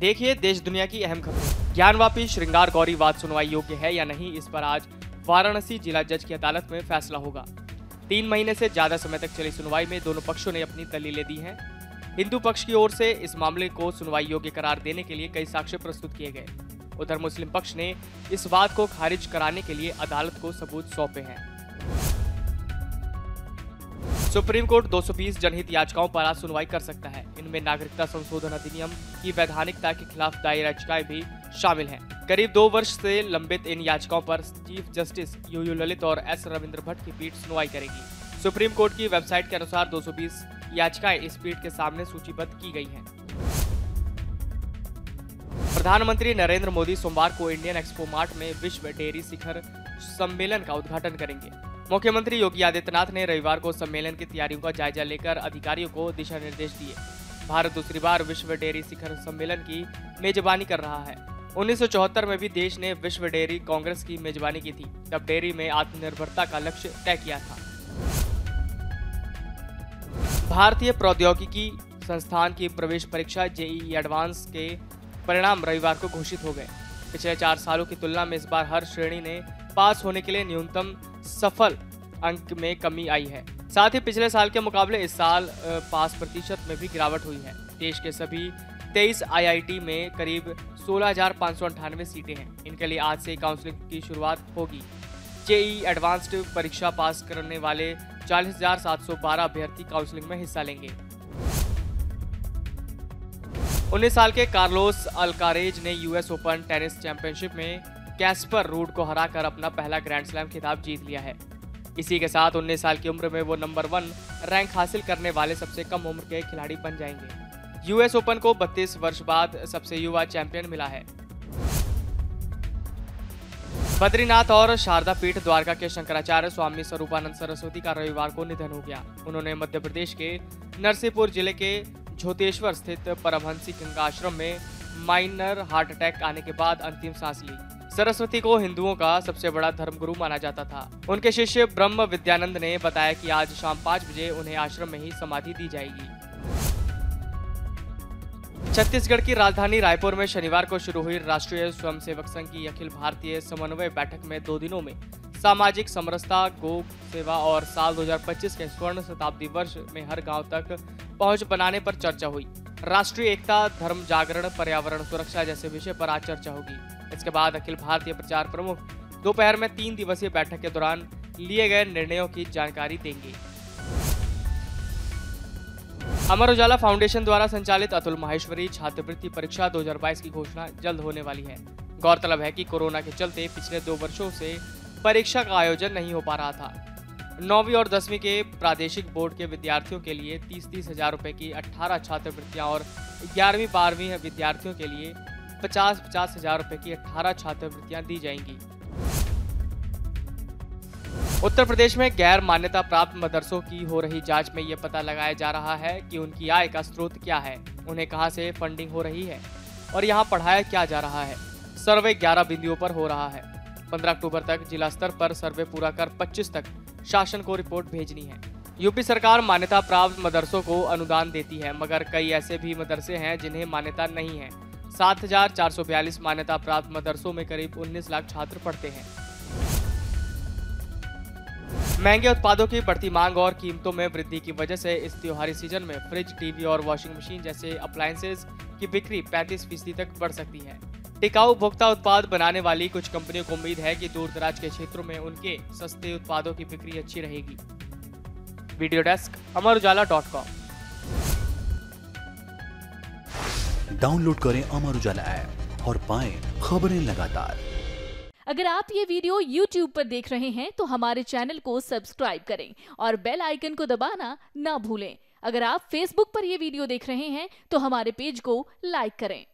देखिए देश दुनिया की अहम खबरें। ज्ञानवापी श्रृंगार गौरी वाद सुनवाई योग्य है या नहीं, इस पर आज वाराणसी जिला जज की अदालत में फैसला होगा। 3 महीने से ज्यादा समय तक चली सुनवाई में दोनों पक्षों ने अपनी दलीलें दी हैं। हिंदू पक्ष की ओर से इस मामले को सुनवाई योग्य करार देने के लिए कई साक्ष्य प्रस्तुत किए गए। उधर मुस्लिम पक्ष ने इस बात को खारिज कराने के लिए अदालत को सबूत सौंपे हैं। सुप्रीम कोर्ट 220 जनहित याचिकाओं पर आज सुनवाई कर सकता है। इनमें नागरिकता संशोधन अधिनियम की वैधानिकता के खिलाफ दायर याचिकाएं भी शामिल हैं। करीब 2 वर्ष से लंबित इन याचिकाओं पर चीफ जस्टिस यूयू ललित और एस रविंद्र भट्ट की पीठ सुनवाई करेगी। सुप्रीम कोर्ट की वेबसाइट के अनुसार 220 याचिकाएं इस पीठ के सामने सूचीबद्ध की गई हैं। प्रधानमंत्री नरेंद्र मोदी सोमवार को इंडियन एक्सपो मार्ट में विश्व डेयरी शिखर सम्मेलन का उद्घाटन करेंगे। मुख्यमंत्री योगी आदित्यनाथ ने रविवार को सम्मेलन की तैयारियों का जायजा लेकर अधिकारियों को दिशा निर्देश दिए। भारत दूसरी बार विश्व डेयरी शिखर सम्मेलन की मेजबानी कर रहा है। 1974 में भी देश ने विश्व डेयरी कांग्रेस की मेजबानी की थी। तब डेयरी में आत्मनिर्भरता का लक्ष्य तय किया था। भारतीय प्रौद्योगिकी संस्थान की प्रवेश परीक्षा जेईई एडवांस के परिणाम रविवार को घोषित हो गए। पिछले 4 सालों की तुलना में इस बार हर श्रेणी ने पास होने के लिए न्यूनतम सफल अंक में कमी आई है। साथ ही पिछले साल के मुकाबले इस साल पास प्रतिशत में भी गिरावट हुई है। देश के सभी 23 आईआईटी में करीब 16,598 सीटें हैं। इनके लिए आज से काउंसलिंग की शुरुआत होगी। जेईई एडवांस्ड परीक्षा पास करने वाले 40,712 अभ्यर्थी काउंसलिंग में हिस्सा लेंगे। 19 साल के कार्लोस अल्कारेज ने यूएस ओपन टेनिस चैंपियनशिप में कैस्पर रूड को हराकर अपना पहला ग्रैंड स्लैम खिताब जीत लिया है। इसी के साथ 19 साल की उम्र में वो नंबर 1 रैंक हासिल करने वाले सबसे कम उम्र के खिलाड़ी बन जाएंगे। यूएस ओपन को 32 वर्ष बाद सबसे युवा चैंपियन मिला है। बद्रीनाथ और शारदा पीठ द्वारका के शंकराचार्य स्वामी स्वरूपानंद सरस्वती का रविवार को निधन हो गया। उन्होंने मध्य प्रदेश के नरसिंहपुर जिले के झोतेश्वर स्थित परमहंसी गंगा आश्रम में माइनर हार्ट अटैक आने के बाद अंतिम सांस ली। सरस्वती को हिंदुओं का सबसे बड़ा धर्मगुरु माना जाता था। उनके शिष्य ब्रह्म विद्यानंद ने बताया कि आज शाम 5 बजे उन्हें आश्रम में ही समाधि दी जाएगी। छत्तीसगढ़ की राजधानी रायपुर में शनिवार को शुरू हुई राष्ट्रीय स्वयंसेवक संघ की अखिल भारतीय समन्वय बैठक में 2 दिनों में सामाजिक समरसता, गौ सेवा और साल 2025 के स्वर्ण शताब्दी वर्ष में हर गांव तक पहुंच बनाने पर चर्चा हुई। राष्ट्रीय एकता, धर्म जागरण, पर्यावरण सुरक्षा जैसे विषय पर आज चर्चा होगी। इसके बाद अखिल भारतीय प्रचार प्रमुख दोपहर में 3 दिवसीय बैठक के दौरान लिए गए निर्णयों की जानकारी देंगे। अमर उजाला फाउंडेशन द्वारा संचालित अतुल माहेश्वरी छात्रवृत्ति परीक्षा 2022 की घोषणा जल्द होने वाली है। गौरतलब है कि कोरोना के चलते पिछले 2 वर्षों से परीक्षा का आयोजन नहीं हो पा रहा था। 9वीं और 10वीं के प्रादेशिक बोर्ड के विद्यार्थियों के लिए 30-30 हजार रुपए की 18 छात्रवृत्तियां और 11वीं-12वीं विद्यार्थियों के लिए 50-50 हजार रुपए की 18 छात्रवृत्तियां दी जाएंगी। उत्तर प्रदेश में गैर मान्यता प्राप्त मदरसों की हो रही जांच में ये पता लगाया जा रहा है कि उनकी आय का स्रोत क्या है, उन्हें कहां से फंडिंग हो रही है और यहां पढ़ाया क्या जा रहा है। सर्वे 11 बिंदुओं पर हो रहा है। 15 अक्टूबर तक जिला स्तर पर सर्वे पूरा कर 25 तक शासन को रिपोर्ट भेजनी है। यूपी सरकार मान्यता प्राप्त मदरसों को अनुदान देती है, मगर कई ऐसे भी मदरसे हैं जिन्हें मान्यता नहीं है। 7,442 मान्यता प्राप्त मदरसों में करीब 19 लाख छात्र पढ़ते हैं। महंगे उत्पादों की बढ़ती मांग और कीमतों में वृद्धि की वजह से इस त्योहारी सीजन में फ्रिज, टीवी और वॉशिंग मशीन जैसे अप्लायंसेज की बिक्री 35% तक बढ़ सकती है। टिकाऊ उपभोक्ता उत्पाद बनाने वाली कुछ कंपनियों को उम्मीद है कि दूर दराज के क्षेत्रों में उनके सस्ते उत्पादों की बिक्री अच्छी रहेगी। Video desk amarujala.com। डाउनलोड करें अमर उजाला ऐप और पाएं खबरें लगातार। अगर आप ये वीडियो YouTube पर देख रहे हैं तो हमारे चैनल को सब्सक्राइब करें और बेल आइकन को दबाना ना भूलें। अगर आप Facebook पर ये वीडियो देख रहे हैं तो हमारे पेज को लाइक करें।